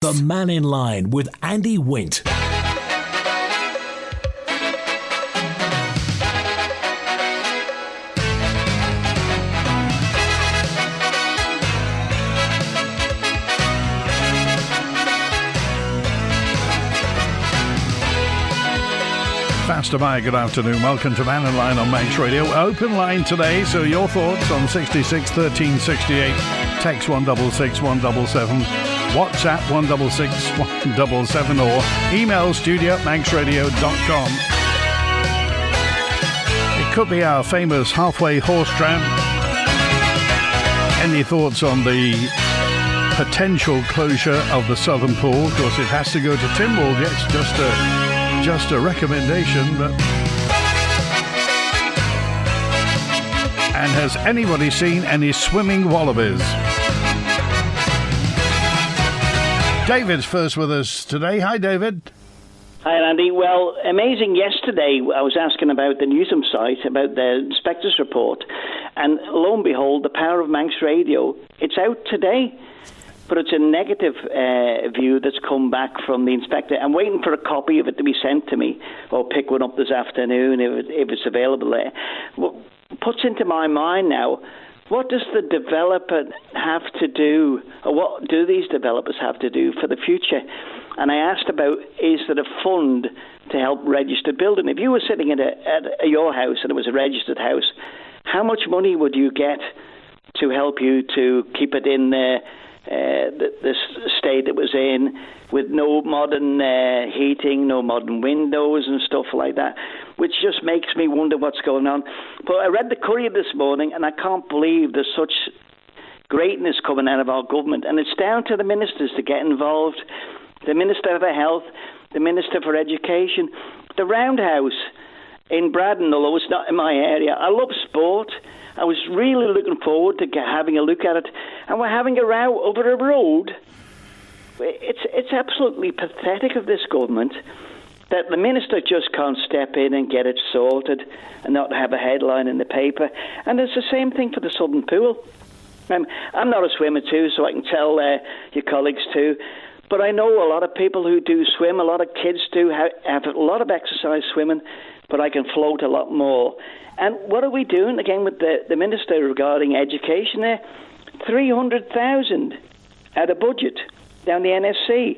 The Mannin Line with Andy Wint. Faster by, good afternoon. Welcome to Mannin Line on Manx Radio. Open line today, so your thoughts on 66 13 68. Text 166 177. WhatsApp 166 177 or email studio@manxradio.com. It could be our famous halfway horse tram. Any thoughts on the potential closure of the Southern Pool? Of course, it has to go to Tynwald. It's just a recommendation, but... And has anybody seen any swimming wallabies? David's first with us today. Hi, David. Hi, Andy. Well, amazing. Yesterday, I was asking about the Newson site, about the inspector's report, and lo and behold, the power of Manx Radio, it's out today. But it's a negative view that's come back from the inspector. I'm waiting for a copy of it to be sent to me, or pick one up this afternoon if it's available there. What puts into my mind now, what does the developer have to do, or what do these developers have to do for the future? And I asked about, is there a fund to help registered building? If you were sitting at your house and it was a registered house, how much money would you get to help you to keep it in the state it was in, with no modern heating, no modern windows and stuff like that, which just makes me wonder what's going on. But I read the Courier this morning and I can't believe there's such greatness coming out of our government, and it's down to the ministers to get involved. The Minister for Health, the Minister for Education, the Roundhouse in Braddon, although it's not in my area. I love sport. I was really looking forward to having a look at it. And we're having a row over a road. It's absolutely pathetic of this government that the minister just can't step in and get it sorted and not have a headline in the paper. And it's the same thing for the Southern Pool. I'm not a swimmer too, so I can tell your colleagues too. But I know a lot of people who do swim, a lot of kids do have a lot of exercise swimming, but I can float a lot more. And what are we doing, again, with the minister regarding education there? 300,000 out of budget down the NSC.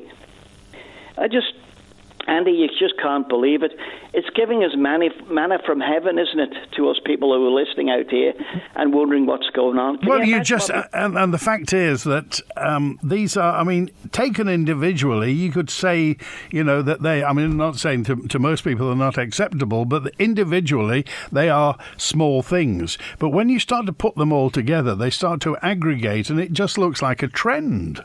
Andy, you just can't believe it. It's giving us manna from heaven, isn't it, to us people who are listening out here and wondering what's going on. And the fact is that these are, I mean, taken individually, you could say, you know, that they, I mean, I'm not saying to most people they're not acceptable, but individually they are small things. But when you start to put them all together, they start to aggregate, and it just looks like a trend.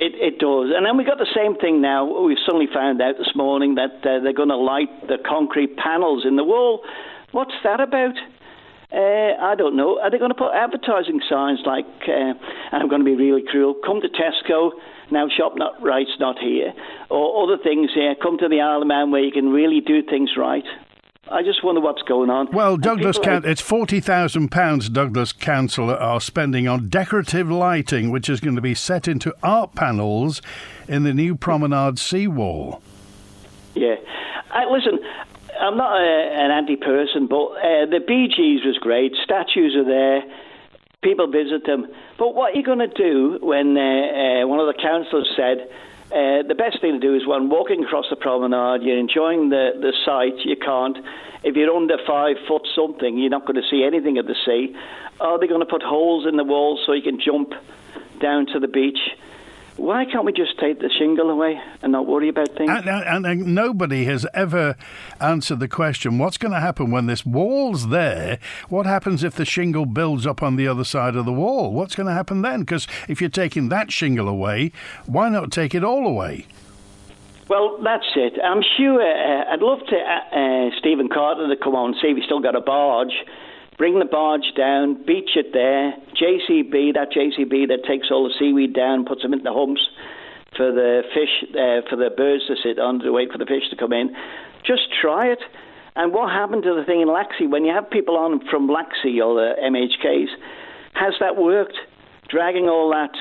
It does. And then we got the same thing now. We've suddenly found out this morning that they're going to light the concrete panels in the wall. What's that about? I don't know. Are they going to put advertising signs like, and I'm going to be really cruel, come to Tesco, now shop not right's not here, or other things here, come to the Isle of Man where you can really do things right. I just wonder what's going on. Well, Douglas, it's £40,000 Douglas Council are spending on decorative lighting, which is going to be set into art panels in the new promenade seawall. Yeah. Listen, I'm not an anti-person, but the Bee Gees was great. Statues are there. People visit them. But what are you going to do when one of the councillors said, the best thing to do is when walking across the promenade, you're enjoying the sight, you can't. If you're under 5 foot something, you're not going to see anything of the sea. Are they going to put holes in the walls so you can jump down to the beach? Why can't we just take the shingle away and not worry about things? And nobody has ever answered the question, what's going to happen when this wall's there? What happens if the shingle builds up on the other side of the wall? What's going to happen then? Because if you're taking that shingle away, why not take it all away? Well, that's it. I'm sure I'd love to Stephen Carter to come on and see if he's still got a barge. Bring the barge down, beach it there. JCB that takes all the seaweed down, puts them into the humps for the fish, for the birds to sit on to wait for the fish to come in. Just try it. And what happened to the thing in Laxey? When you have people on from Laxey or the MHKs, has that worked? dragging all that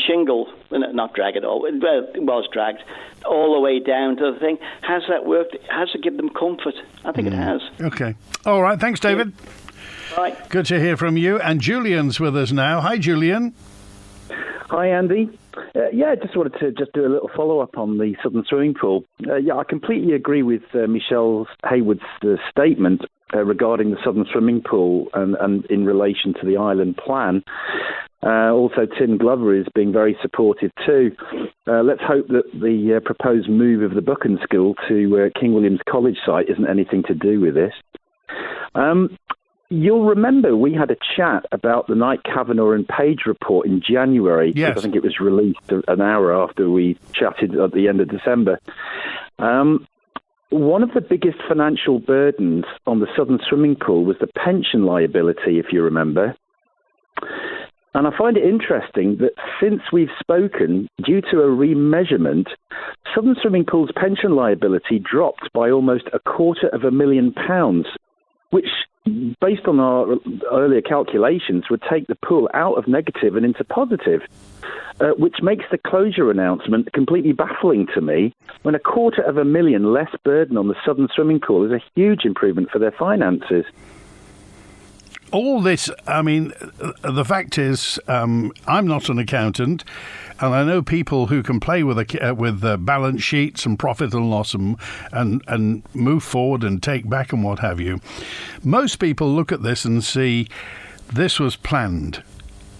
shingle, not drag it all, well, it was dragged all the way down to the thing. Has that worked? Has it given them comfort? I think it has. Okay. All right. Thanks, David. Right. Good to hear from you. And Julian's with us now. Hi, Julian. Hi, Andy. I just wanted to do a little follow-up on the Southern Swimming Pool. I completely agree with Michelle Haywood's statement regarding the Southern Swimming Pool and in relation to the island plan. Also, Tim Glover is being very supportive too. Let's hope that the proposed move of the Buchan School to King William's College site isn't anything to do with this. You'll remember we had a chat about the Knight, Kavanagh and Page report in January. Yes. I think it was released an hour after we chatted at the end of December. One of the biggest financial burdens on the Southern Swimming Pool was the pension liability, if you remember. And I find it interesting that since we've spoken, due to a remeasurement, Southern Swimming Pool's pension liability dropped by almost £250,000, which, based on our earlier calculations, would take the pool out of negative and into positive, which makes the closure announcement completely baffling to me, when £250,000 less burden on the Southern Swimming Pool is a huge improvement for their finances. All this, I mean, the fact is, I'm not an accountant, and I know people who can play with balance sheets and profit and loss and move forward and take back and what have you. Most people look at this and see this was planned.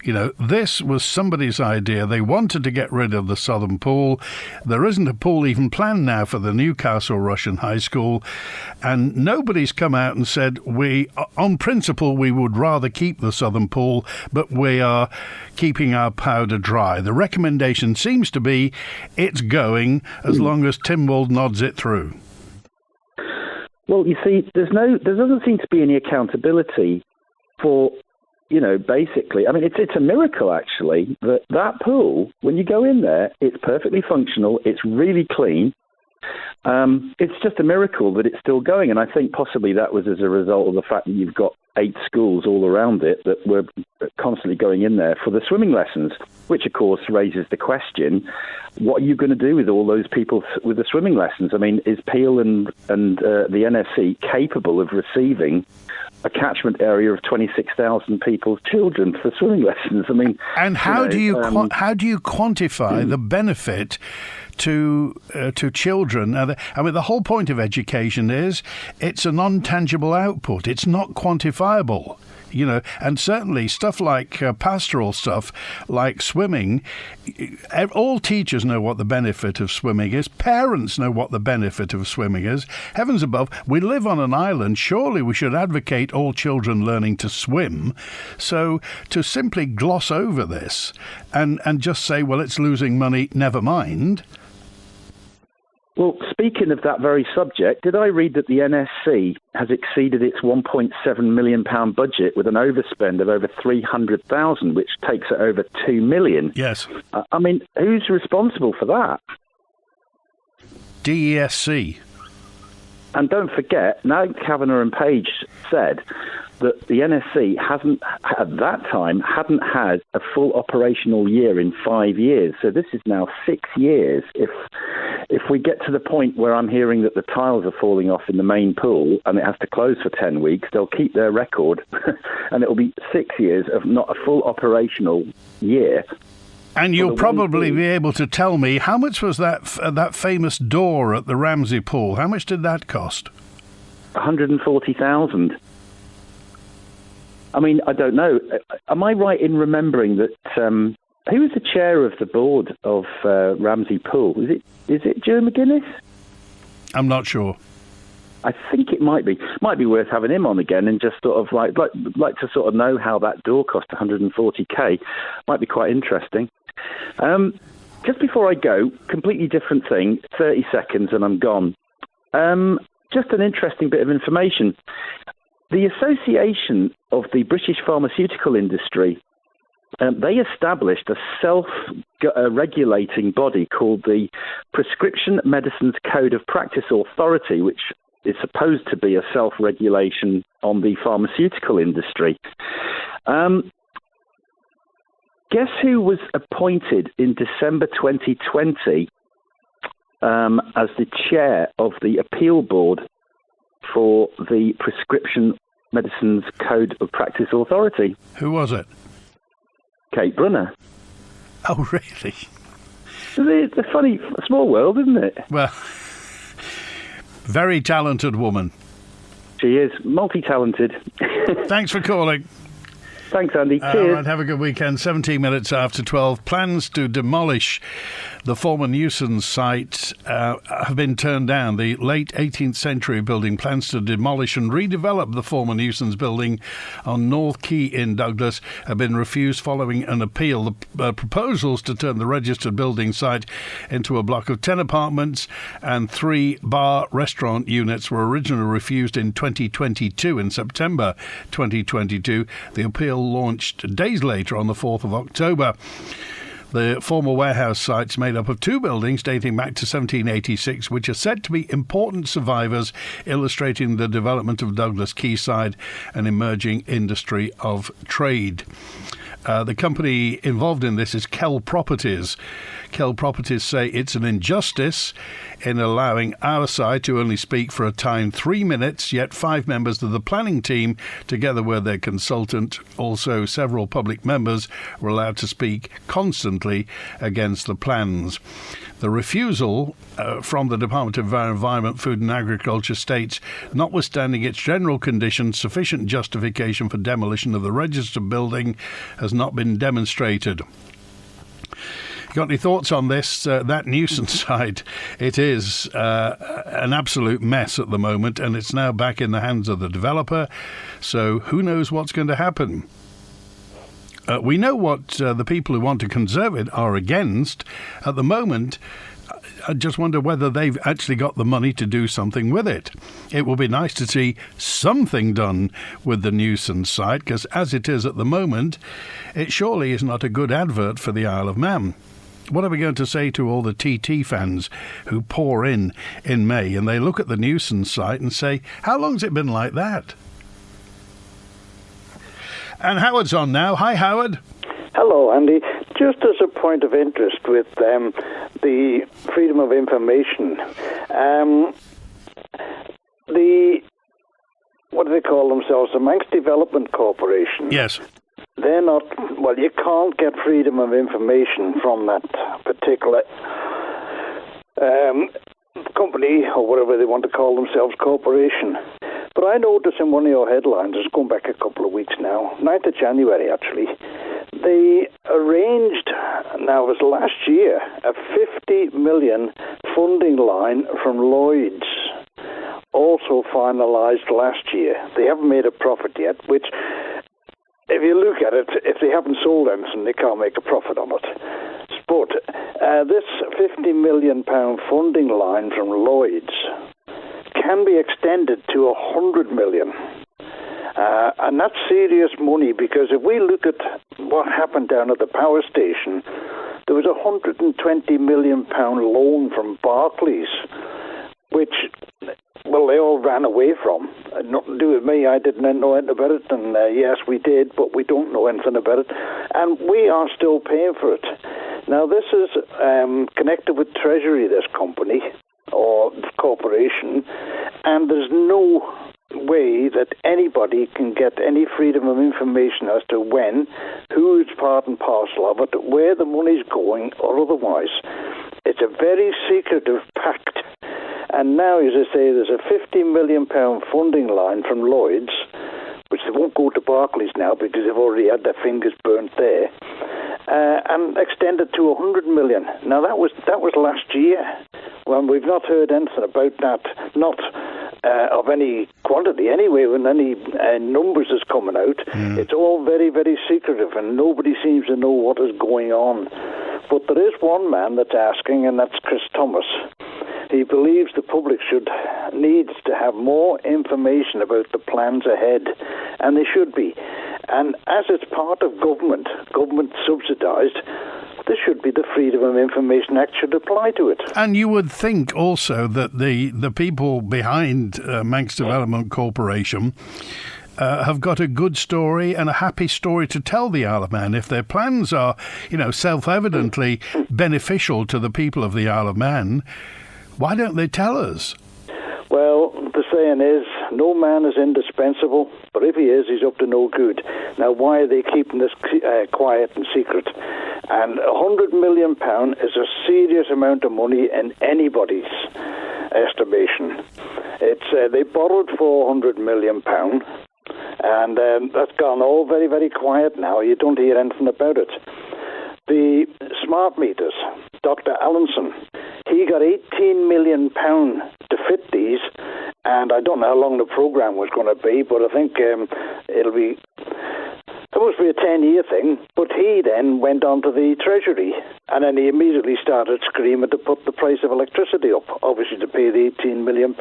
You know, this was somebody's idea. They wanted to get rid of the Southern Pool. There isn't a pool even planned now for the Newcastle Russian High School. And nobody's come out and said, on principle, we would rather keep the Southern Pool, but we are keeping our powder dry. The recommendation seems to be it's going as long as Tynwald nods it through. Well, you see, there doesn't seem to be any accountability for... basically, I mean, it's a miracle, actually, that pool, when you go in there, it's perfectly functional, it's really clean. It's just a miracle that it's still going, and I think possibly that was as a result of the fact that you've got 8 schools all around it that were constantly going in there for the swimming lessons, which, of course, raises the question, what are you going to do with all those people with the swimming lessons? I mean, is Peel and the NSC capable of receiving a catchment area of 26,000 people's children for swimming lessons? I mean, and how do you quantify the benefit to children? I mean, the whole point of education is it's a non-tangible output. It's not quantifiable. And certainly stuff like pastoral stuff, like swimming, all teachers know what the benefit of swimming is. Parents know what the benefit of swimming is. Heavens above, we live on an island. Surely we should advocate all children learning to swim. So to simply gloss over this and just say, well, it's losing money, never mind. Well, speaking of that very subject, did I read that the NSC has exceeded its £1.7 million budget with an overspend of over 300,000, which takes it over 2 million? Yes. I mean, who's responsible for that? DESC. And don't forget, now Kavanagh and Page said that the NSC at that time hadn't had a full operational year in 5 years. So this is now 6 years. If we get to the point where I'm hearing that the tiles are falling off in the main pool and it has to close for 10 weeks, they'll keep their record and it'll be 6 years of not a full operational year. And you'll probably be able to tell me, how much was that famous door at the Ramsey Pool? How much did that cost? 140,000. I mean, I don't know. Am I right in remembering that... who was the chair of the board of Ramsey Pool? Is it Joe McGuinness? I'm not sure. I think it might be. Might be worth having him on again and just sort of like to sort of know how that door cost 140k. Might be quite interesting. Just before I go, completely different thing. 30 seconds and I'm gone. Just an interesting bit of information. The Association of the British Pharmaceutical Industry, they established a self-regulating body called the Prescription Medicines Code of Practice Authority, which is supposed to be a self-regulation on the pharmaceutical industry. Guess who was appointed in December 2020 as the chair of the appeal board for the Prescription Medicines Code of Practice Authority? Who was it? Kate Brunner. Oh, really? It's a funny, small world, isn't it? Well, very talented woman. She is multi-talented. Thanks for calling. Thanks, Andy. Cheers. Right, have a good weekend. 17 minutes after 12. Plans to demolish the former Newson site have been turned down. The late 18th century building plans to demolish and redevelop the former Newson's building on North Quay in Douglas have been refused following an appeal. The proposals to turn the registered building site into a block of 10 apartments and 3 bar-restaurant units were originally refused in 2022. In September 2022, the appeal launched days later on the 4th of October. The former warehouse site's made up of 2 buildings dating back to 1786, which are said to be important survivors, illustrating the development of Douglas Quayside, an emerging industry of trade. The company involved in this is Kell Properties. Kell Properties say it's an injustice in allowing our side to only speak for a time 3 minutes, yet 5 members of the planning team, together with their consultant, also several public members, were allowed to speak constantly against the plans. The refusal from the Department of Environment, Food and Agriculture states, notwithstanding its general conditions, sufficient justification for demolition of the registered building has not been demonstrated. You got any thoughts on this? That Newson site, it is an absolute mess at the moment, and it's now back in the hands of the developer. So who knows what's going to happen? We know what the people who want to conserve it are against. At the moment, I just wonder whether they've actually got the money to do something with it. It will be nice to see something done with the Newson site, because as it is at the moment, it surely is not a good advert for the Isle of Man. What are we going to say to all the TT fans who pour in May and they look at the Newson site and say, how long's it been like that? And Howard's on now. Hi, Howard. Hello, Andy. Just as a point of interest with the freedom of information, what do they call themselves? The Manx Development Corporation. Yes. They're not, well, you can't get freedom of information from that particular company, or whatever they want to call themselves, corporation. But I noticed in one of your headlines, it's going back a couple of weeks now, 9th of January actually, they arranged, now it was last year, a 50 million funding line from Lloyd's, also finalised last year. They haven't made a profit yet, which, if you look at it, if they haven't sold anything, they can't make a profit on it. But this £50 million funding line from Lloyd's can be extended to 100 million. And that's serious money, because if we look at what happened down at the power station, there was a £120 million loan from Barclays, which, well, they all ran away from. Nothing to do with me. I didn't know anything about it, and yes, we did, but we don't know anything about it. And we are still paying for it. Now, this is connected with Treasury, this company, or corporation, and there's no way that anybody can get any freedom of information as to when, who's part and parcel of it, where the money's going, or otherwise. It's a very secretive pact. And now, as I say, there's a £50 million funding line from Lloyd's, which they won't go to Barclays now because they've already had their fingers burnt there, and extended to 100 million. Now, that was last year. Well, we've not heard anything about that, not of any quantity anyway, when any numbers is coming out. It's all very, very secretive, and nobody seems to know what is going on. But there is one man that's asking, and that's Chris Thomas. He believes the public needs to have more information about the plans ahead, and they should be. And as it's part of government subsidised, there should be the Freedom of Information Act should apply to it. And you would think also that the people behind Manx Development Corporation have got a good story and a happy story to tell the Isle of Man. If their plans are, self-evidently beneficial to the people of the Isle of Man, why don't they tell us? Well, the saying is, no man is indispensable, but if he is, he's up to no good. Now, why are they keeping this quiet and secret? And £100 million is a serious amount of money in anybody's estimation. They borrowed £400 million, and that's gone all very, very quiet now. You don't hear anything about it. The smart meters, Dr. Allinson, he got £18 million to fit these, and I don't know how long the programme was going to be, but I think it must be a 10-year thing. But he then went on to the Treasury, and then he immediately started screaming to put the price of electricity up, obviously to pay the £18 million.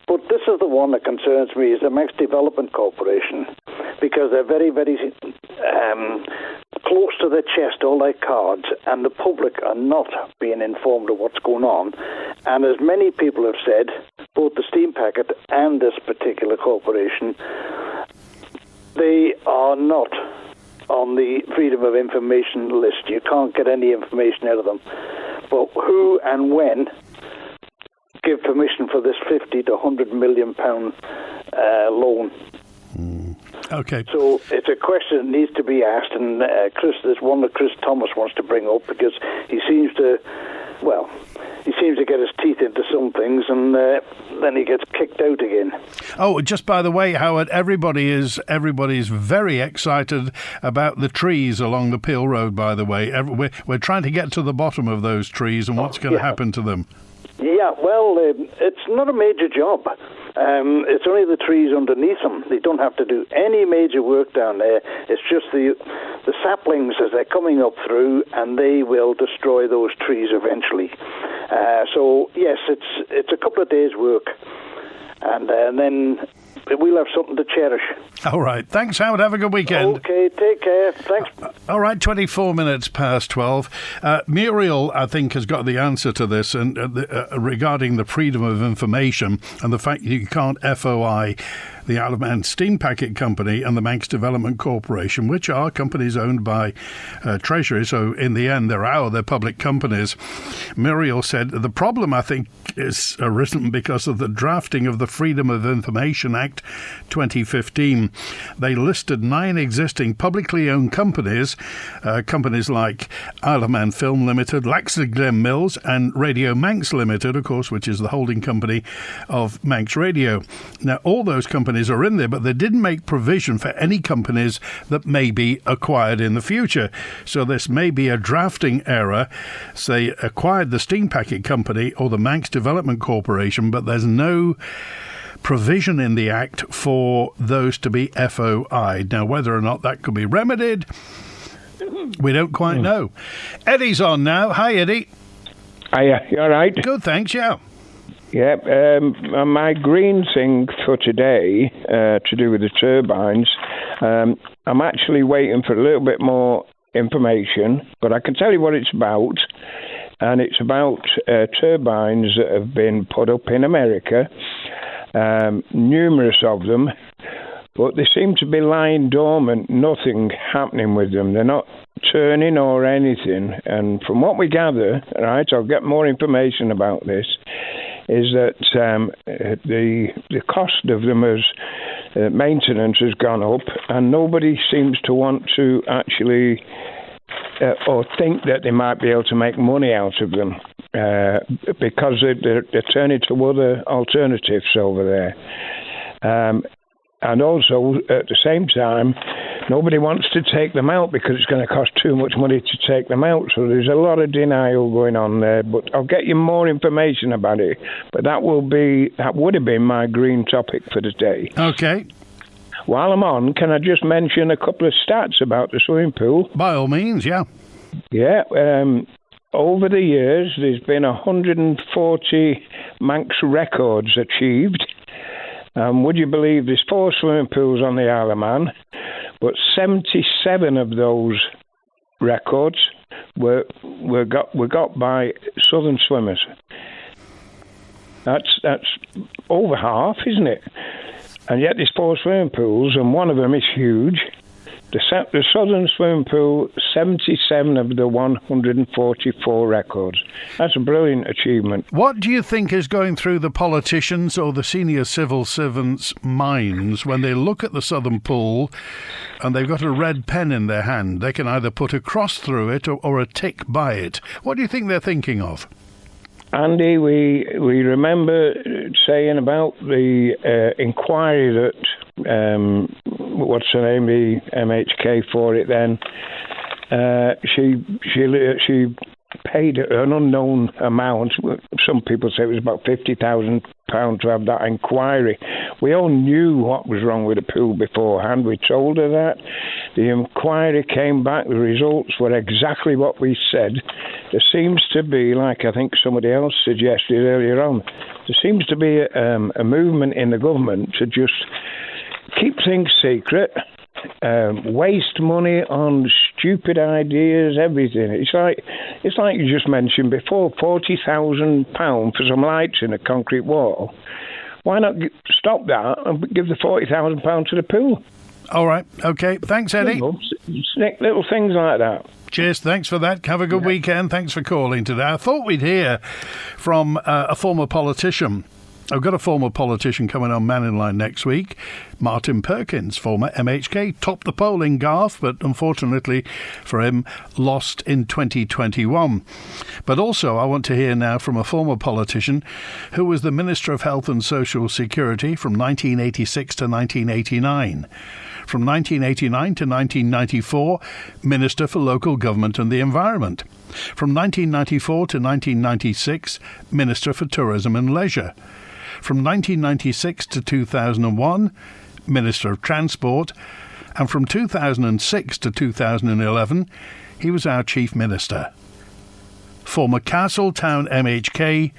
But this is the one that concerns me, is the Manx Development Corporation, because they're very, very close to their chest, all their cards, and the public are not being informed of what's going on. And as many people have said, both the steam packet and this particular corporation, they are not on the Freedom of Information list. You can't get any information out of them. But who and when give permission for this £50 to £100 million loan? Okay. So it's a question that needs to be asked, and there's one that Chris Thomas wants to bring up, because he seems to get his teeth into some things, and then he gets kicked out again. Oh, just by the way, Howard, everybody's very excited about the trees along the Peel Road, by the way. We're trying to get to the bottom of those trees and what's going to happen to them. Yeah, well, it's not a major job. It's only the trees underneath them. They don't have to do any major work down there. It's just the saplings as they're coming up through, and they will destroy those trees eventually. So yes, it's a couple of days' work, and then we'll have something to cherish. All right. Thanks, Howard. Have a good weekend. Okay, take care. Thanks. All right, 24 minutes past 12. Muriel, I think, has got the answer to this and regarding the freedom of information and the fact that you can't FOI the Isle of Man Steam Packet Company and the Manx Development Corporation, which are companies owned by Treasury. So in the end, they're public companies. Muriel said the problem, I think, is arisen because of the drafting of the Freedom of Information Act 2015. They listed 9 existing publicly owned companies, companies like Isle of Man Film Limited, Laxley Glen Mills, and Radio Manx Limited, of course, which is the holding company of Manx Radio. Now, all those companies are in there, but they didn't make provision for any companies that may be acquired in the future. So this may be a drafting error. Say, acquired the Steam Packet Company or the Manx Development Corporation, but there's no provision in the Act for those to be FOI'd. Now, whether or not that could be remedied, we don't quite know. Eddie's on now. Hi, Eddie. Hiya, you all right? Good, thanks, yeah. Yeah, my green thing for today, to do with the turbines, I'm actually waiting for a little bit more information, but I can tell you what it's about. And it's about turbines that have been put up in America, numerous of them, but they seem to be lying dormant, nothing happening with them. They're not turning or anything. And from what we gather, right, I'll get more information about this, is that the cost of them as maintenance has gone up, and nobody seems to want to actually or think that they might be able to make money out of them because they're turning to other alternatives over there. And also, at the same time, nobody wants to take them out because it's going to cost too much money to take them out. So there's a lot of denial going on there. But I'll get you more information about it. But that would have been my green topic for the day. Okay. While I'm on, can I just mention a couple of stats about the swimming pool? By all means, yeah. Yeah. Over the years, there's been 140 Manx records achieved. Would you believe there's 4 swimming pools on the Isle of Man, but 77 of those records were got by southern swimmers. That's over half, isn't it? And yet there's 4 swimming pools, and one of them is huge. The southern swimming pool, 77 of the 144 records. That's a brilliant achievement. What do you think is going through the politicians or the senior civil servants' minds when they look at the southern pool and they've got a red pen in their hand? They can either put a cross through it or a tick by it. What do you think they're thinking of? Andy, we remember saying about the inquiry that, what's her name, the MHK for it then, she paid an unknown amount. Some people say it was about £50,000 to have that inquiry. We all knew what was wrong with the pool beforehand. We told her that. The inquiry came back. The results were exactly what we said. There seems to be, like I think somebody else suggested earlier on, there seems to be a movement in the government to just keep things secret, waste money on stupid ideas, everything. It's like you just mentioned before, £40,000 for some lights in a concrete wall. Why not stop that and give the £40,000 to the pool? All right. Okay. Thanks, Eddie. Little things like that. Cheers. Thanks for that. Have a good weekend. Thanks for calling today. I thought we'd hear from a former politician. I've got a former politician coming on Mannin Line next week. Martin Perkins, former MHK, topped the poll in Garth, but unfortunately for him, lost in 2021. But also, I want to hear now from a former politician who was the Minister of Health and Social Security from 1986 to 1989. From 1989 to 1994, Minister for Local Government and the Environment. From 1994 to 1996, Minister for Tourism and Leisure. From 1996 to 2001, Minister of Transport, and from 2006 to 2011, he was our Chief Minister. Former Castletown MHK,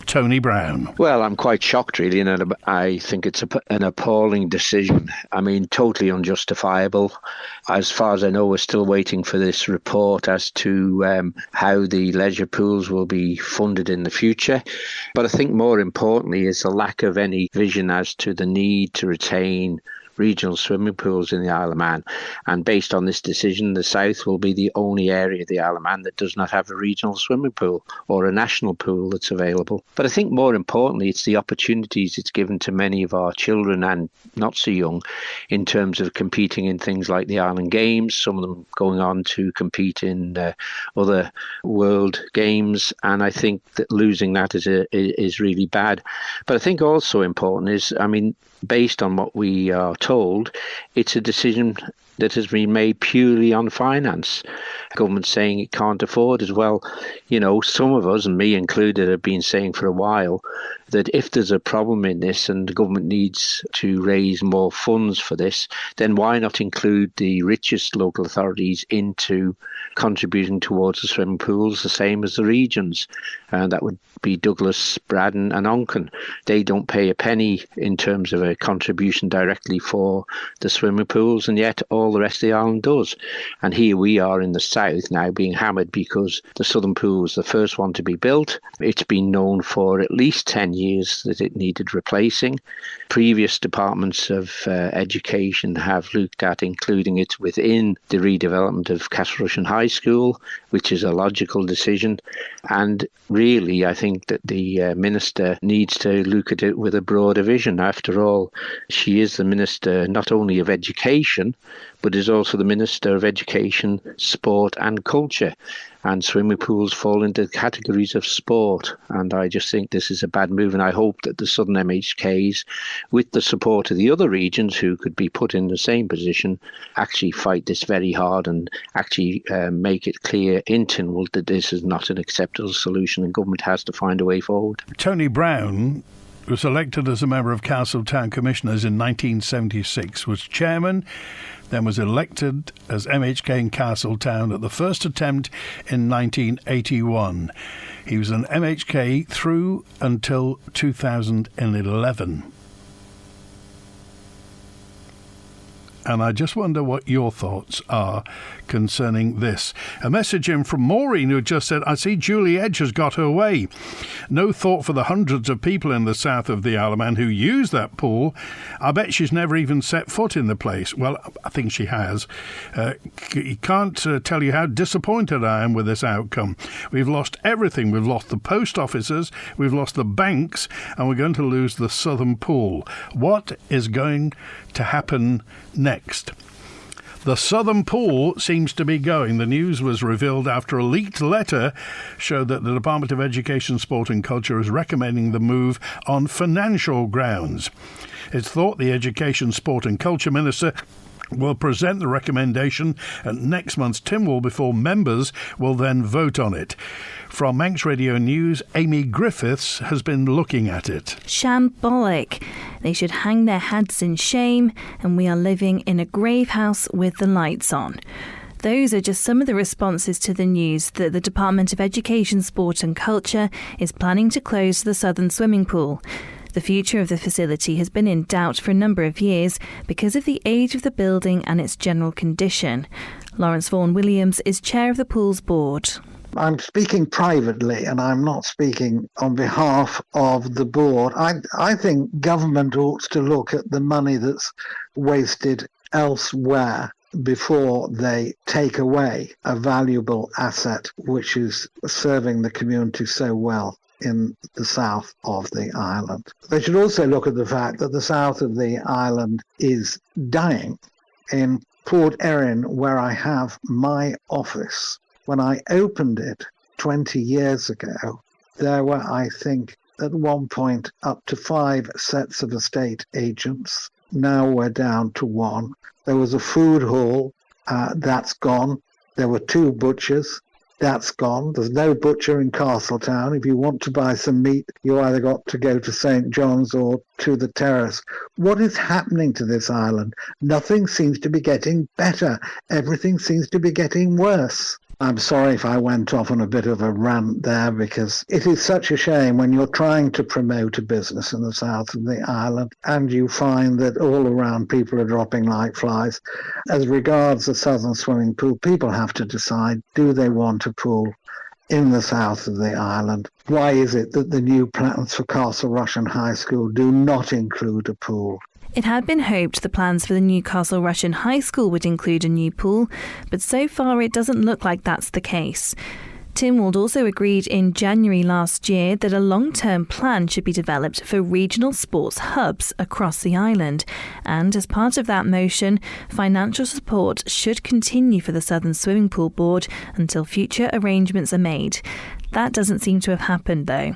Tony Brown. Well, I'm quite shocked, really, and I think it's an appalling decision. I mean, totally unjustifiable. As far as I know, we're still waiting for this report as to how the leisure pools will be funded in the future. But I think more importantly is the lack of any vision as to the need to retain regional swimming pools in the Isle of Man. And based on this decision, the South will be the only area of the Isle of Man that does not have a regional swimming pool or a national pool that's available. But I think more importantly, it's the opportunities it's given to many of our children and not so young in terms of competing in things like the Island Games, some of them going on to compete in other world games. And I think that losing that is really bad. But I think also important is, I mean, based on what we are told, it's a decision that has been made purely on finance. The government saying it can't afford as well. You know, some of us, and me included, have been saying for a while that if there's a problem in this and the government needs to raise more funds for this, then why not include the richest local authorities into contributing towards the swimming pools, the same as the regions? And that would be Douglas, Braddon and Onken. They don't pay a penny in terms of a contribution directly for the swimming pools, and yet all the rest of the island does. And here we are in the south now being hammered because the southern pool was the first one to be built. It's been known for at least 10 years that it needed replacing. Previous departments of education have looked at including it within the redevelopment of Castlefrushian High School, which is a logical decision. And really, I think that the Minister needs to look at it with a broader vision. After all, she is the Minister not only of Education, but is also the Minister of Education, Sport and Culture. And swimming pools fall into the categories of sport. And I just think this is a bad move. And I hope that the Southern MHKs, with the support of the other regions who could be put in the same position, actually fight this very hard and actually make it clear in Tynwald that this is not an acceptable solution and government has to find a way forward. Tony Brown was elected as a member of Castletown Commissioners in 1976, was chairman, then was elected as MHK in Castletown at the first attempt in 1981. He was an MHK through until 2011. And I just wonder what your thoughts are concerning this. A message in from Maureen, who just said, I see Julie Edge has got her way. No thought for the hundreds of people in the south of the Isle of Man who use that pool. I bet she's never even set foot in the place. Well, I think she has. You can't tell you how disappointed I am with this outcome. We've lost everything. We've lost the post offices, we've lost the banks, and we're going to lose the southern pool. What is going to happen next? The southern pool seems to be going. The news was revealed after a leaked letter showed that the Department of Education, Sport and Culture is recommending the move on financial grounds. It's thought the Education, Sport and Culture Minister will present the recommendation at next month's Tynwald before members will then vote on it. From Manx Radio News, Amy Griffiths has been looking at it. Shambolic. They should hang their heads in shame, and we are living in a grave house with the lights on. Those are just some of the responses to the news that the Department of Education, Sport and Culture is planning to close the southern swimming pool. The future of the facility has been in doubt for a number of years because of the age of the building and its general condition. Lawrence Vaughan-Williams is chair of the pool's board. I'm speaking privately and I'm not speaking on behalf of the board. I think government ought to look at the money that's wasted elsewhere before they take away a valuable asset which is serving the community so well in the south of the island. They should also look at the fact that the south of the island is dying. In Port Erin, where I have my office, when I opened it 20 years ago, there were, I think, at one point up to 5 sets of estate agents. Now we're down to 1. There was a food hall, that's gone. There were 2 butchers, that's gone. There's no butcher in Castletown. If you want to buy some meat, you either got to go to St. John's or to the Terrace. What is happening to this island? Nothing seems to be getting better. Everything seems to be getting worse. I'm sorry if I went off on a bit of a rant there, because it is such a shame when you're trying to promote a business in the south of the island and you find that all around people are dropping like flies. As regards the southern swimming pool, people have to decide, do they want a pool in the south of the island? Why is it that the new plans for Castle Rushen High School do not include a pool? It had been hoped the plans for the Newcastle Rushen High School would include a new pool, but so far it doesn't look like that's the case. Tynwald also agreed in January last year that a long-term plan should be developed for regional sports hubs across the island, and as part of that motion, financial support should continue for the Southern Swimming Pool Board until future arrangements are made. That doesn't seem to have happened though.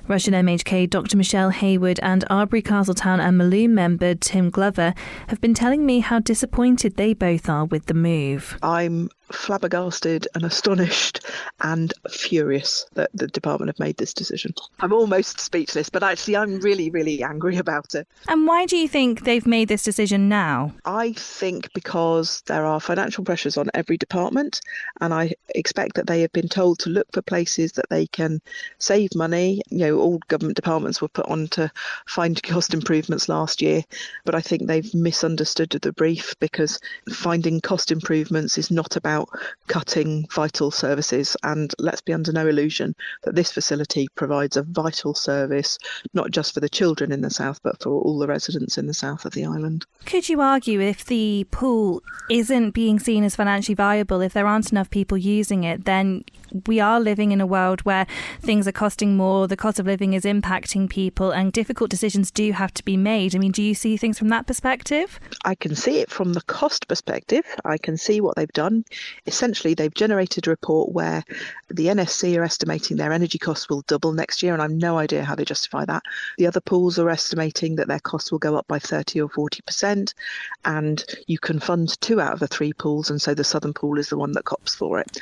Russian MHK Dr Michelle Hayward and Arbury Castletown and Malloom member Tim Glover have been telling me how disappointed they both are with the move. I'm flabbergasted and astonished and furious that the department have made this decision. I'm almost speechless, but actually I'm really, really angry about it. And why do you think they've made this decision now? I think because there are financial pressures on every department, and I expect that they have been told to look for places that they can save money. You know, all government departments were put on to find cost improvements last year, but I think they've misunderstood the brief, because finding cost improvements is not about cutting vital services, and let's be under no illusion that this facility provides a vital service not just for the children in the south but for all the residents in the south of the island. Could you argue if the pool isn't being seen as financially viable, if there aren't enough people using it, then we are living in a world where things are costing more, the cost of living is impacting people, and difficult decisions do have to be made? I mean, do you see things from that perspective? I can see it from the cost perspective. I can see what they've done. Essentially, they've generated a report where the NSC are estimating their energy costs will double next year, and I've no idea how they justify that. The other pools are estimating that their costs will go up by 30 or 40%, and you can fund 2 out of the 3 pools, and so the southern pool is the one that cops for it.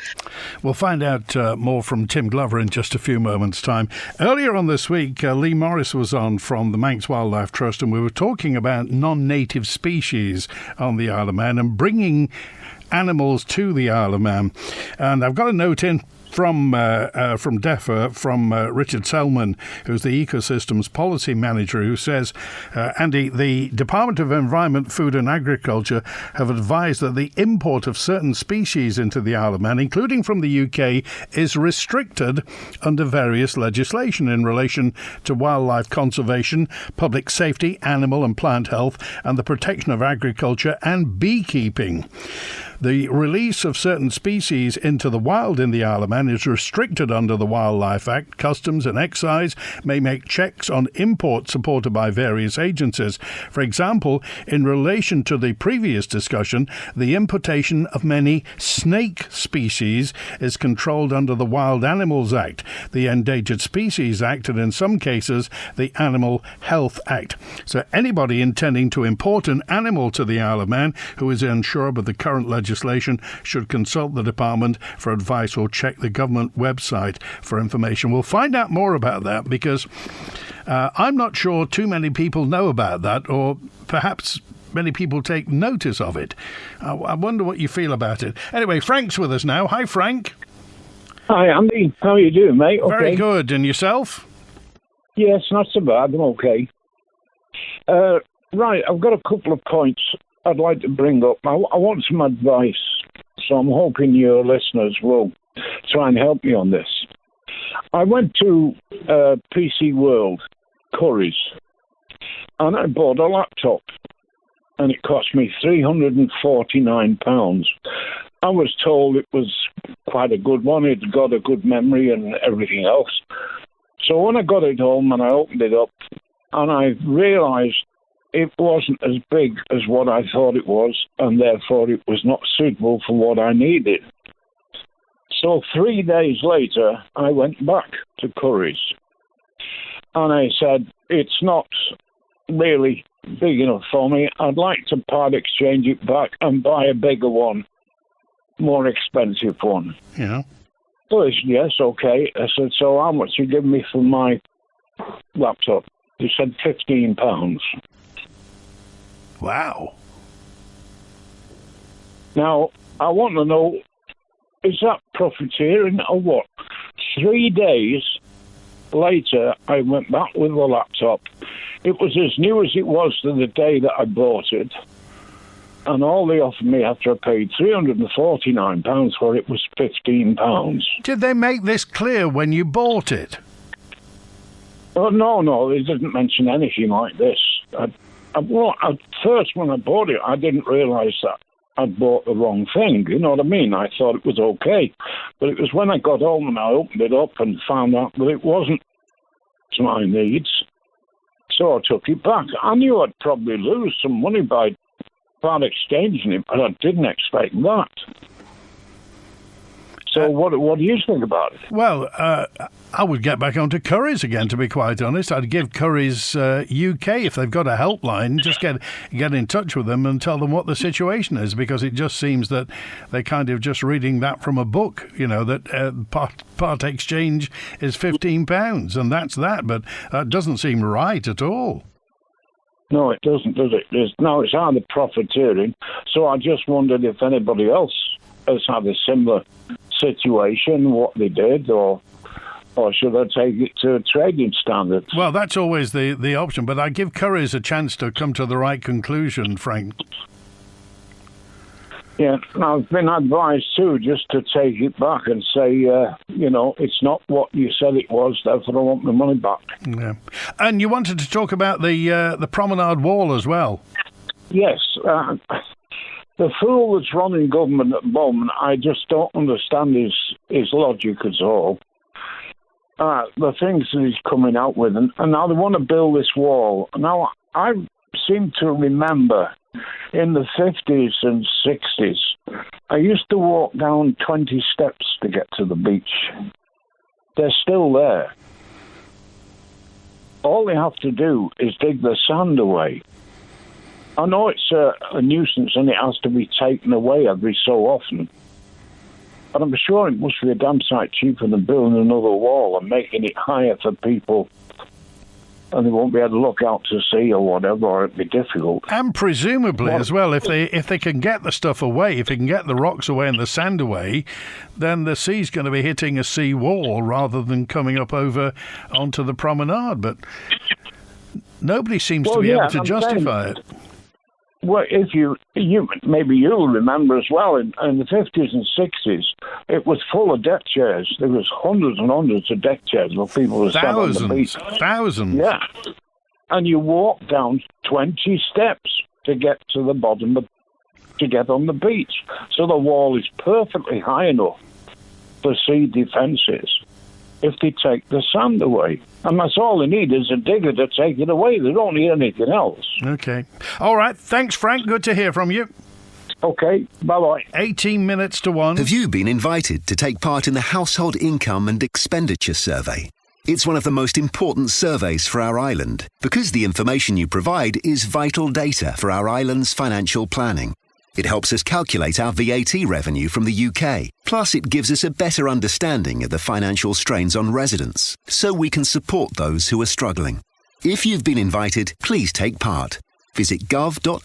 We'll find out more from Tim Glover in just a few moments' time. Earlier on this week, Lee Morris was on from the Manx Wildlife Trust, and we were talking about non-native species on the Isle of Man and bringing animals to the Isle of Man. And I've got a note in from DEFRA, from Richard Selman, who's the Ecosystems Policy Manager, who says, Andy, the Department of Environment, Food and Agriculture have advised that the import of certain species into the Isle of Man, including from the UK, is restricted under various legislation in relation to wildlife conservation, public safety, animal and plant health, and the protection of agriculture and beekeeping. The release of certain species into the wild in the Isle of Man is restricted under the Wildlife Act. Customs and Excise may make checks on imports supported by various agencies. For example, in relation to the previous discussion, the importation of many snake species is controlled under the Wild Animals Act, the Endangered Species Act, and in some cases, the Animal Health Act. So anybody intending to import an animal to the Isle of Man who is unsure of the current legislation should consult the department for advice or check the government website for information. We'll find out more about that because I'm not sure too many people know about that, or perhaps many people take notice of it. I wonder what you feel about it. Anyway, Frank's with us now. Hi, Frank. Hi, Andy. How are you doing, mate? Okay. Very good. And yourself? Yes, not so bad. I'm okay. Right, I've got a couple of points I'd like to bring up. I want some advice, so I'm hoping your listeners will try and help me on this. I went to PC World, Curry's, and I bought a laptop, and it cost me £349. I was told it was quite a good one. It got a good memory and everything else. So when I got it home and I opened it up, and I realised it wasn't as big as what I thought it was, and therefore it was not suitable for what I needed. So 3 days later, I went back to Curry's, and I said, it's not really big enough for me. I'd like to part exchange it back and buy a bigger one, more expensive one. Yeah. So he said, yes, okay. I said, so how much you give me for my laptop? He said £15. Wow. Now, I want to know, is that profiteering or what? 3 days later, I went back with the laptop. It was as new as it was to the day that I bought it. And all they offered me after I paid £349 for it was £15. Did they make this clear when you bought it? Oh, no, they didn't mention anything like this. At first, when I bought it, I didn't realise that I'd bought the wrong thing. You know what I mean? I thought it was okay. But it was when I got home and I opened it up and found out that it wasn't to my needs. So I took it back. I knew I'd probably lose some money by part exchanging it, but I didn't expect that. So what do you think about it? Well, I would get back onto Curry's again, to be quite honest. I'd give Curry's UK, if they've got a helpline, just get in touch with them and tell them what the situation is, because it just seems that they're kind of just reading that from a book, you know, that part exchange is £15, and that's that. But that doesn't seem right at all. No, it doesn't, does it? It's either profiteering. So I just wondered if anybody else has had a similar situation, what they did, or should I take it to trading standards? Well, that's always the option, but I give Curry's a chance to come to the right conclusion, Frank. Yeah, I've been advised too just to take it back and say, it's not what you said it was, therefore I want my money back. Yeah. And you wanted to talk about the Promenade Wall as well. Yes. The fool that's running government at the moment, I just don't understand his logic at all. The things that he's coming out with, and now they want to build this wall. Now, I seem to remember in the 50s and 60s, I used to walk down 20 steps to get to the beach. They're still there. All they have to do is dig the sand away. I know it's a nuisance and it has to be taken away every so often, but I'm sure it must be a damn sight cheaper than building another wall and making it higher for people and they won't be able to look out to sea or whatever, or it'd be difficult. And presumably as well, if they can get the stuff away, if they can get the rocks away and the sand away, then the sea's going to be hitting a sea wall rather than coming up over onto the promenade. But nobody seems to be able to justify it. Well, if you maybe you'll remember as well, in the 50s and 60s, it was full of deck chairs. There was hundreds and hundreds of deck chairs where people were sat on the beach. Thousands. Yeah. And you walk down 20 steps to get to the bottom, to get on the beach. So the wall is perfectly high enough for sea defences if they take the sand away. And that's all they need is a digger to take it away. They don't need anything else. Okay. All right. Thanks, Frank. Good to hear from you. Okay. Bye-bye. 18 minutes to 1. Have you been invited to take part in the Household Income and Expenditure Survey? It's one of the most important surveys for our island because the information you provide is vital data for our island's financial planning. It helps us calculate our VAT revenue from the UK. Plus, it gives us a better understanding of the financial strains on residents, so we can support those who are struggling. If you've been invited, please take part. Visit gov.im/HIES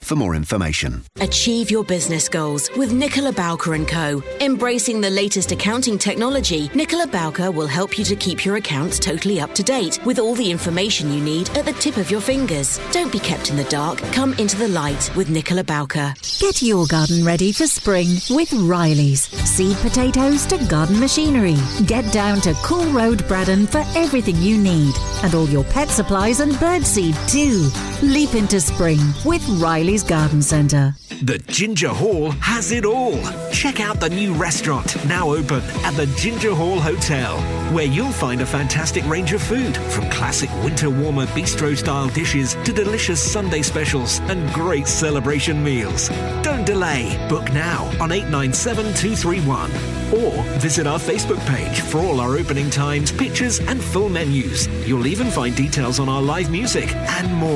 for more information. Achieve your business goals with Nicola Bowker & Co. Embracing the latest accounting technology, Nicola Bowker will help you to keep your accounts totally up to date with all the information you need at the tip of your fingers. Don't be kept in the dark. Come into the light with Nicola Bowker. Get your garden ready for spring with Riley's. Seed potatoes to garden machinery. Get down to Cool Road, Braddon for everything you need. And all your pet supplies and birdseed too. Leap into spring with Riley's Garden Centre. The Ginger Hall has it all. Check out the new restaurant, now open at the Ginger Hall Hotel, where you'll find a fantastic range of food, from classic winter warmer bistro-style dishes to delicious Sunday specials and great celebration meals. Don't delay. Book now on 897-231 or visit our Facebook page for all our opening times, pictures and full menus. You'll even find details on our live music and more.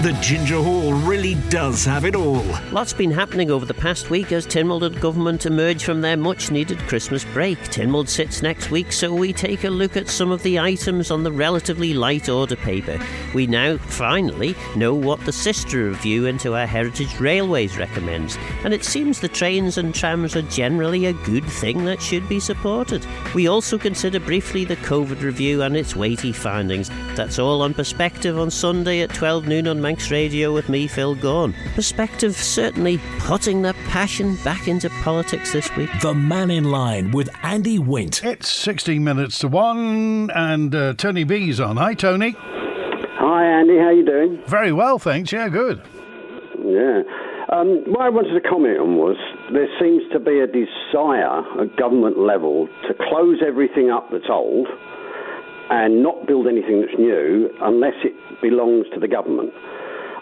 The Ginger Hall really does have it all. Lots been happening over the past week as Tynwald and government emerge from their much-needed Christmas break. Tynwald sits next week, so we take a look at some of the items on the relatively light order paper. We now finally know what the sister review into our Heritage Railways recommends, and it seems the trains and trams are generally a good thing that should be supported. We also consider briefly the COVID review and its weighty findings. That's all on Perspective on Sunday at 12 noon on Manx Radio with me, Phil Gaughan. Perspective certainly putting the passion back into politics this week. The Mannin Line with Andy Wint. It's 16 minutes to 1 and Tony B's on. Hi, Tony. Hi, Andy. How you doing? Very well, thanks. Yeah, good. Yeah. What I wanted to comment on was there seems to be a desire at government level to close everything up that's old and not build anything that's new unless it belongs to the government.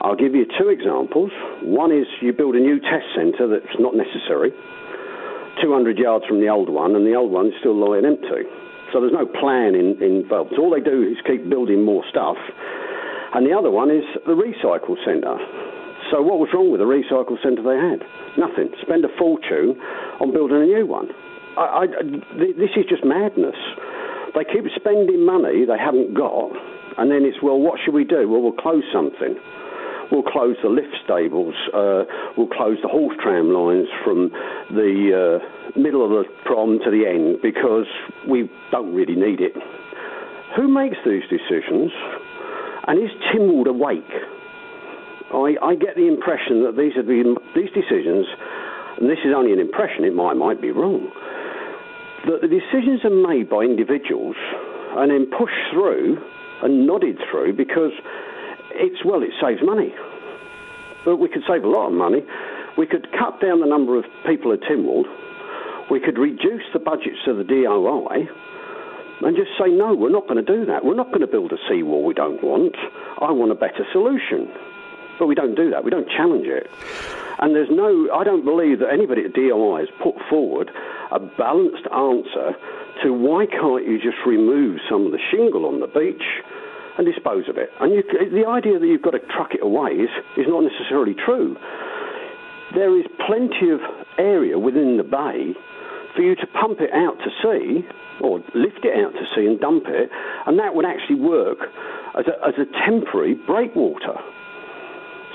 I'll give you two examples. One is you build a new test centre that's not necessary, 200 yards from the old one, and the old one's still lying empty. So there's no plan involved. So all they do is keep building more stuff. And the other one is the recycle centre. So what was wrong with the recycle centre they had? Nothing. Spend a fortune on building a new one. This is just madness. They keep spending money they haven't got, and then it's, well, what should we do? Well, we'll close something. We'll close the lift stables. We'll close the horse tram lines from the middle of the prom to the end because we don't really need it. Who makes these decisions? And is Tynwald awake? I get the impression that these decisions, and this is only an impression, it might be wrong, that the decisions are made by individuals and then pushed through and nodded through because it saves money. But we could save a lot of money. We could cut down the number of people at Tynwald. We could reduce the budgets of the DOI and just say, no, we're not going to do that. We're not going to build a seawall we don't want. I want a better solution. But we don't do that. We don't challenge it. And I don't believe that anybody at DOI has put forward a balanced answer to why can't you just remove some of the shingle on the beach and dispose of it. And the idea that you've got to truck it away is not necessarily true. There is plenty of area within the bay for you to pump it out to sea or lift it out to sea and dump it, and that would actually work as a temporary breakwater.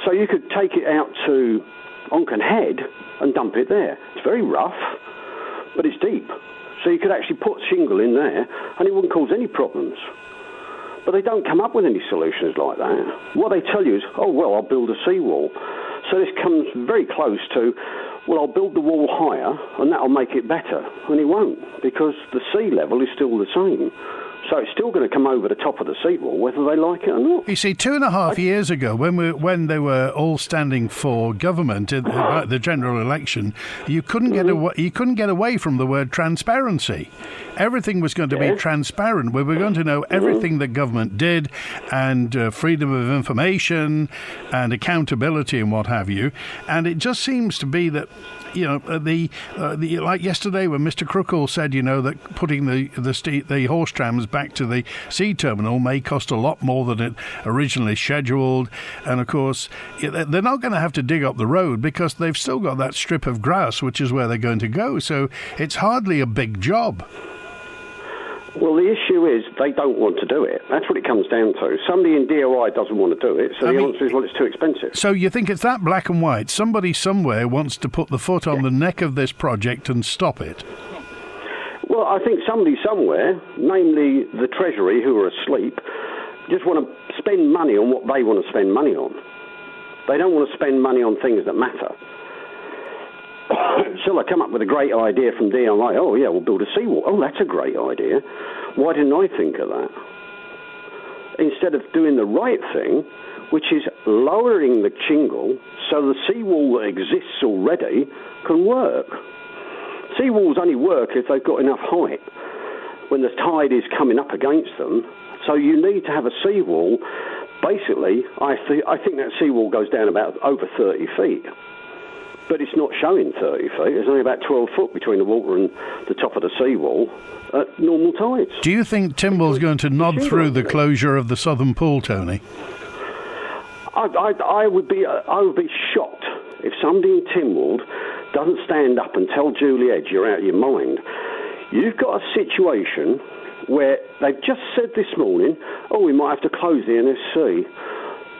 So you could take it out to Onken Head and dump it there. It's very rough, but it's deep. So you could actually put shingle in there and it wouldn't cause any problems. But they don't come up with any solutions like that. What they tell you is, oh, well, I'll build a seawall. So this comes very close to, well, I'll build the wall higher and that'll make it better. And it won't, because the sea level is still the same. So it's still going to come over the top of the seawall, whether they like it or not. You see, 2.5 years ago, when they were all standing for government in the general election, you couldn't get away from the word transparency. Everything was going to be transparent. We were going to know everything that government did, and freedom of information, and accountability, and what have you. And it just seems to be that, you know, like yesterday when Mr. Crookall said, you know, that putting the horse trams back to the sea terminal may cost a lot more than it originally scheduled, and of course they're not going to have to dig up the road because they've still got that strip of grass which is where they're going to go, so it's hardly a big job. Well, the issue is they don't want to do it. That's what it comes down to. Somebody in DOI doesn't want to do it, so the answer is, well, it's too expensive. So you think it's that black and white? Somebody somewhere wants to put the foot on the neck of this project and stop it? Well, I think somebody somewhere, namely the Treasury, who are asleep, just want to spend money on what they want to spend money on. They don't want to spend money on things that matter. So they come up with a great idea from DIY. Oh, yeah, we'll build a seawall. Oh, that's a great idea. Why didn't I think of that? Instead of doing the right thing, which is lowering the shingle so the seawall that exists already can work. Seawalls only work if they've got enough height when the tide is coming up against them. So you need to have a seawall. Basically, I think that seawall goes down about over 30 feet. But it's not showing 30 feet. There's only about 12 foot between the water and the top of the seawall at normal tides. Do you think Tynwald's going to nod through the closure of the southern pool, Tony? I would be shocked if somebody in Tynwald doesn't stand up and tell Julie Edge you're out of your mind. You've got a situation where they've just said this morning, oh, we might have to close the NSC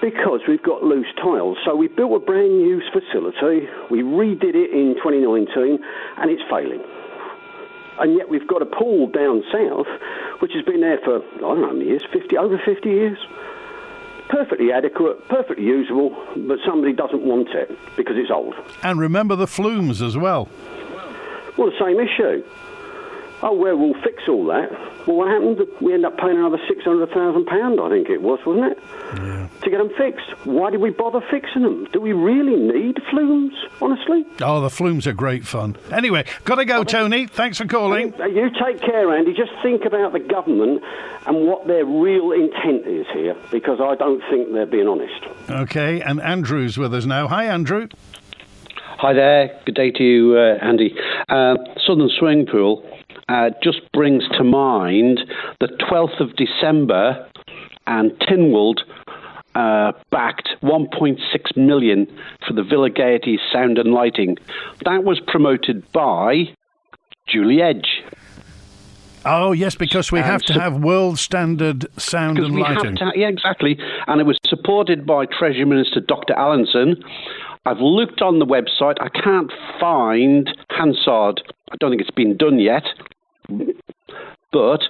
because we've got loose tiles. So we built a brand new facility, we redid it in 2019, and it's failing. And yet we've got a pool down south, which has been there for, I don't know how many years, over 50 years. Perfectly adequate, perfectly usable, but somebody doesn't want it because it's old. And remember the flumes as well. Well, the same issue. Oh, well, we'll fix all that. Well, what happened? We ended up paying another £600,000, I think it was, wasn't it? Yeah. To get them fixed. Why did we bother fixing them? Do we really need flumes, honestly? Oh, the flumes are great fun. Anyway, got to go, Tony. Thanks for calling. You take care, Andy. Just think about the government and what their real intent is here, because I don't think they're being honest. OK, and Andrew's with us now. Hi, Andrew. Hi there. Good day to you, Andy. Southern Swimming Pool just brings to mind the 12th of December and Tynwald backed 1.6 million for the Villa Gaiety sound and lighting. That was promoted by Julie Edge. Oh, yes, because we have to have world standard sound and lighting. Yeah, exactly. And it was supported by Treasury Minister Dr. Allinson. I've looked on the website. I can't find Hansard. I don't think it's been done yet. But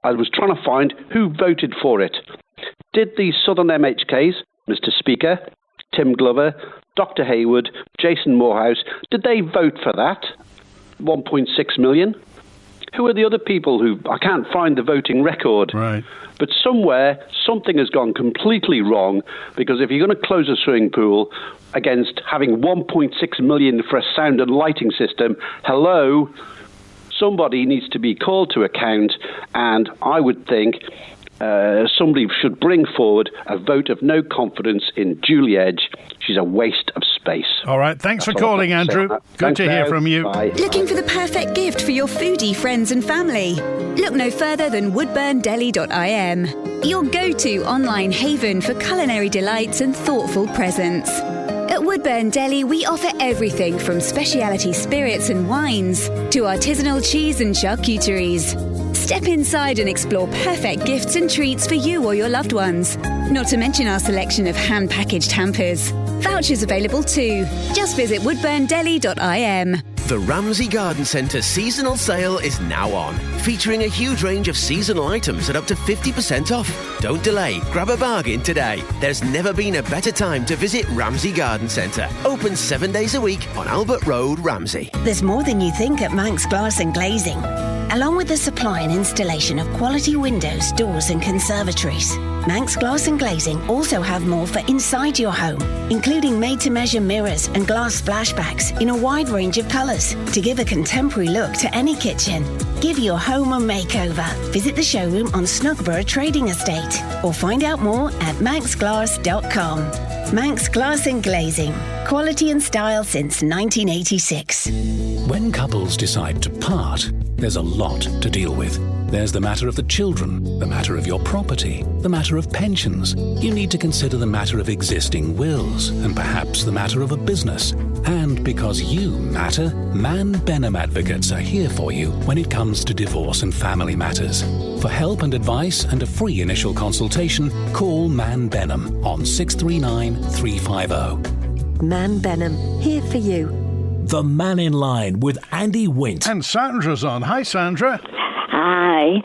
I was trying to find who voted for it. Did the Southern MHKs, Mr. Speaker, Tim Glover, Dr. Hayward, Jason Morehouse, did they vote for that? 1.6 million? Who are the other people who... I can't find the voting record. Right. But somewhere, something has gone completely wrong, because if you're going to close a swimming pool against having 1.6 million for a sound and lighting system, hello, somebody needs to be called to account, and I would think somebody should bring forward a vote of no confidence in Julie Edge. She's a waste of space. All right, thanks for calling, Andrew. Good to hear from you. Bye. Looking for the perfect gift for your foodie friends and family? Look no further than woodburndeli.im, your go-to online haven for culinary delights and thoughtful presents. At Woodburn Deli, we offer everything from specialty spirits and wines to artisanal cheese and charcuteries. Step inside and explore perfect gifts and treats for you or your loved ones. Not to mention our selection of hand-packaged hampers. Vouchers available too. Just visit woodburndeli.im. The Ramsey Garden Centre seasonal sale is now on, featuring a huge range of seasonal items at up to 50% off. Don't delay, grab a bargain today. There's never been a better time to visit Ramsey Garden Centre. Open 7 days a week on Albert Road, Ramsey. There's more than you think at Manx Glass and Glazing. Along with the supply and installation of quality windows, doors and conservatories, Manx Glass and Glazing also have more for inside your home, including made-to-measure mirrors and glass splashbacks in a wide range of colours to give a contemporary look to any kitchen. Give your home a makeover. Visit the showroom on Snugborough Trading Estate or find out more at manxglass.com. Manx Glass and Glazing. Quality and style since 1986. When couples decide to part, there's a lot to deal with. There's the matter of the children, the matter of your property, the matter of pensions. You need to consider the matter of existing wills and perhaps the matter of a business. And because you matter, Man Benham Advocates are here for you when it comes to divorce and family matters. For help and advice and a free initial consultation, call Man Benham on 639 350. Man Benham, here for you. The Mannin Line with Andy Wint. And Sandra's on. Hi, Sandra. Hi.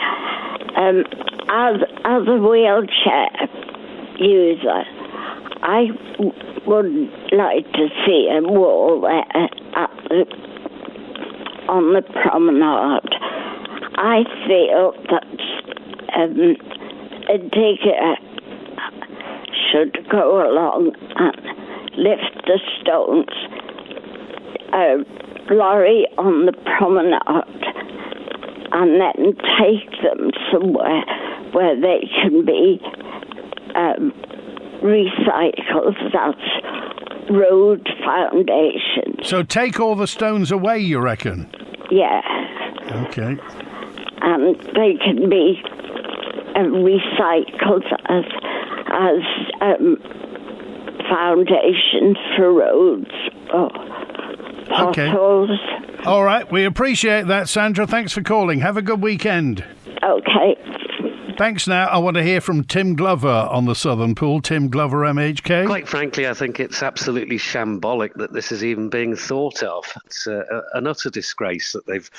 As a wheelchair user, I would like to see a wall there on the promenade. I feel that a digger should go along and lift the stones. A lorry on the promenade and then take them somewhere where they can be recycled. That's road foundations. So take all the stones away, you reckon? Yeah. Okay. And they can be recycled as foundations for roads or potholes. Okay. All right, we appreciate that, Sandra. Thanks for calling. Have a good weekend. Okay. Thanks. Now I want to hear from Tim Glover on the Southern Pool. Tim Glover, MHK. Quite frankly, I think it's absolutely shambolic that this is even being thought of. It's an utter disgrace that they've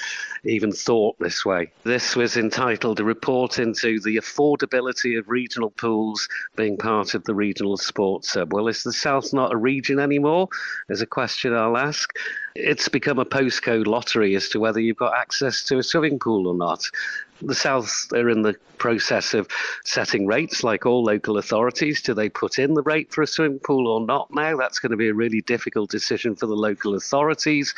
even thought this way. This was entitled A Report into the Affordability of Regional Pools Being Part of the Regional Sports Hub. Well, is the South not a region anymore? Is a question I'll ask. It's become a postcode lottery as to whether you've got access to a swimming pool or not. The South are in the process of setting rates like all local authorities. Do they put in the rate for a swimming pool or not now? That's going to be a really difficult decision for the local authorities.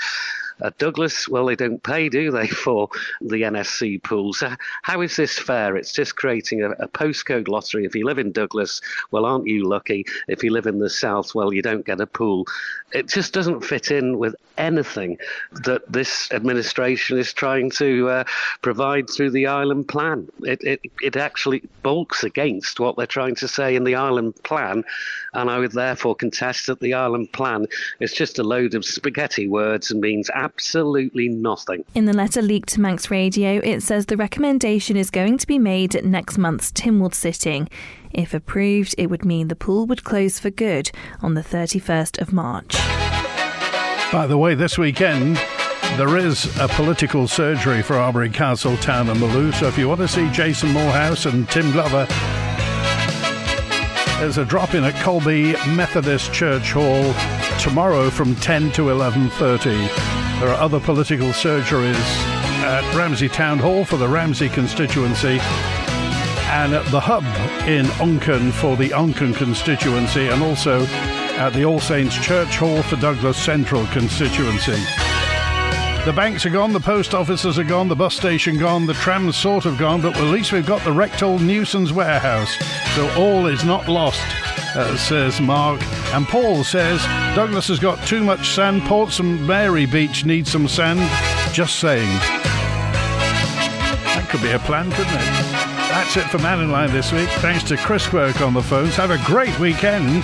At Douglas, well, they don't pay, do they, for the NSC pools? So how is this fair? It's just creating a postcode lottery. If you live in Douglas, well, aren't you lucky? If you live in the South, well, you don't get a pool. It just doesn't fit in with anything that this administration is trying to provide through the Island Plan. It actually bulks against what they're trying to say in the Island Plan, and I would therefore contest that the Island Plan is just a load of spaghetti words and means absolutely nothing. In the letter leaked to Manx Radio, it says the recommendation is going to be made at next month's Tynwald sitting. If approved, it would mean the pool would close for good on the 31st of March. By the way, this weekend there is a political surgery for Arbury Castle, Town and Maloo, so if you want to see Jason Morehouse and Tim Glover, there's a drop-in at Colby Methodist Church Hall tomorrow from 10 to 11:30. There are other political surgeries at Ramsey Town Hall for the Ramsey constituency and at the Hub in Onken for the Onken constituency, and also at the All Saints Church Hall for Douglas Central constituency. The banks are gone, the post offices are gone, the bus station gone, the trams sort of gone, but at least we've got the Rectal Newson's warehouse, so all is not lost, says Mark. And Paul says Douglas has got too much sand, Port St Mary Beach needs some sand. Just saying. That could be a plan, couldn't it? That's it for Mannin Line this week. Thanks to Chris Quirk on the phones. Have a great weekend.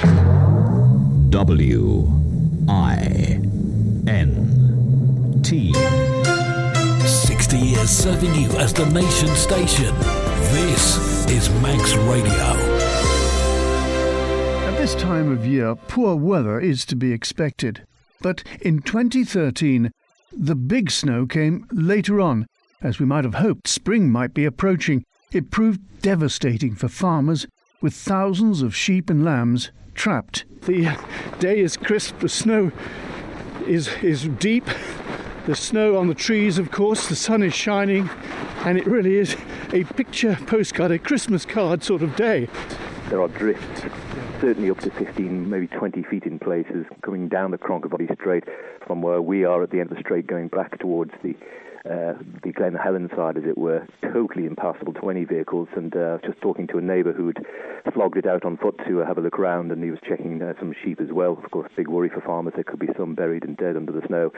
WINT 60 60 years serving you as the nation's station. This is Manx Radio. At this time of year, poor weather is to be expected. But in 2013, the big snow came later on. As we might have hoped, spring might be approaching. It proved devastating for farmers, with thousands of sheep and lambs trapped. The day is crisp, the snow is deep. The snow on the trees, of course, the sun is shining, and it really is a picture postcard, a Christmas card sort of day. There are drifts, certainly up to 15, maybe 20 feet in places, coming down the Cronkivody Strait from where we are at the end of the strait, going back towards the Glen Helen side, as it were, totally impassable to any vehicles. And just talking to a neighbour who'd flogged it out on foot to have a look around, and he was checking some sheep as well. Of course, big worry for farmers. There could be some buried and dead under the snow.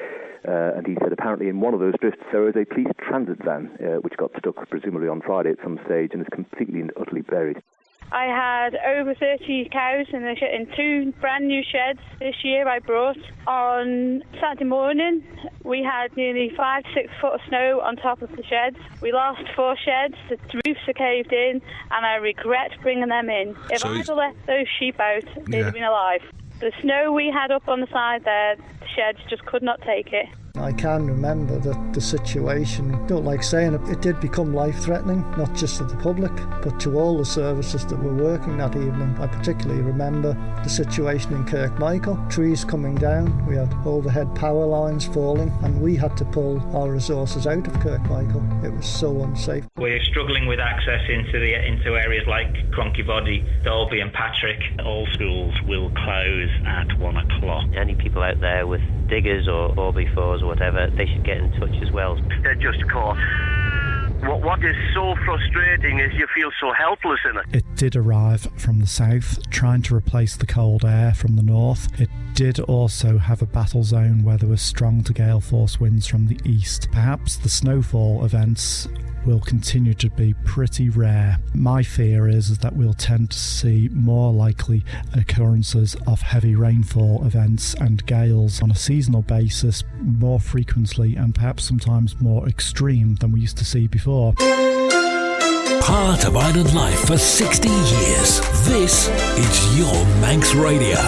And he said apparently in one of those drifts there was a police transit van which got stuck presumably on Friday at some stage and is completely and utterly buried. I had over 30 cows in two brand new sheds this year I brought. On Saturday morning, we had nearly 5 to 6 foot of snow on top of the sheds. We lost 4 sheds, the roofs are caved in, and I regret bringing them in. If I'd have let those sheep out, they'd have been alive. The snow we had up on the side there, the sheds just could not take it. I can remember that the situation, don't like saying it did become life-threatening, not just to the public, but to all the services that were working that evening. I particularly remember the situation in Kirkmichael, trees coming down, we had overhead power lines falling, and we had to pull our resources out of Kirkmichael. It was so unsafe. We're struggling with access into areas like Cronkivody, Dalby and Patrick. All schools will close at 1 o'clock. Any people out there with diggers or 4x4s or whatever, they should get in touch as well. They're just caught. What is so frustrating is you feel so helpless in it. It did arrive from the south, trying to replace the cold air from the north. It did also have a battle zone where there were strong to gale force winds from the east. Perhaps the snowfall events will continue to be pretty rare. My fear is that we'll tend to see more likely occurrences of heavy rainfall events and gales on a seasonal basis more frequently and perhaps sometimes more extreme than we used to see before. Part of island life for 60 years. This is your Manx Radio.